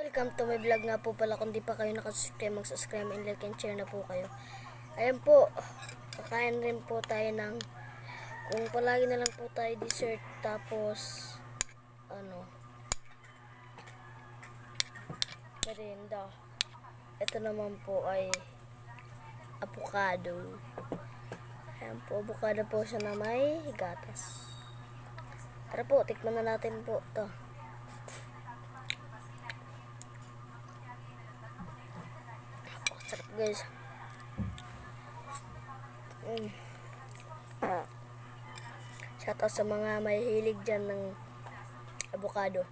Welcome to my vlog nga po pala. Kung di pa kayo nakasubscribe, mag-subscribe and like and share na po kayo. Ayan po, kakain rin po tayo ng, kung palagi na lang po tayo dessert, tapos merienda. Ito naman po ay avocado. Ayan po, avocado po siya na may gatas. Tara po, tikman na natin po ito. Sarap guys. Shout out sa mga may hilig dyan ng avocado.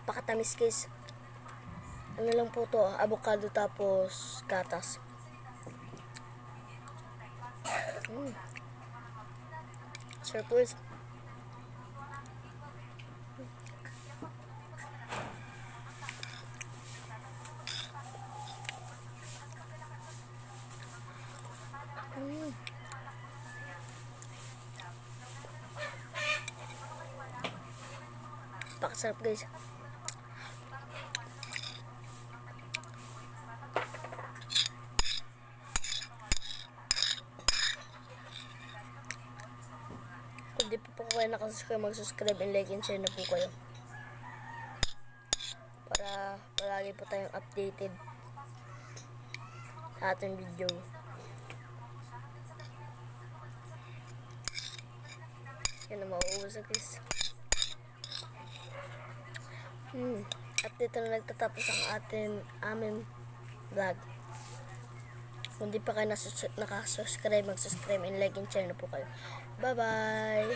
Pakatamis guys. Ano lang po to, avocado tapos gatas. Sarap guys. Pakasarap guys. Kung di po kayo nakasubscribe, mag-subscribe and like and share na po kayo. Para palagi po tayong updated sa ating video. Yan na mauubos na guys. At dito na nagtatapos ang aming vlog. Kung di pa kayo nakasubscribe, mag-subscribe and like and share na po kayo. Bye bye!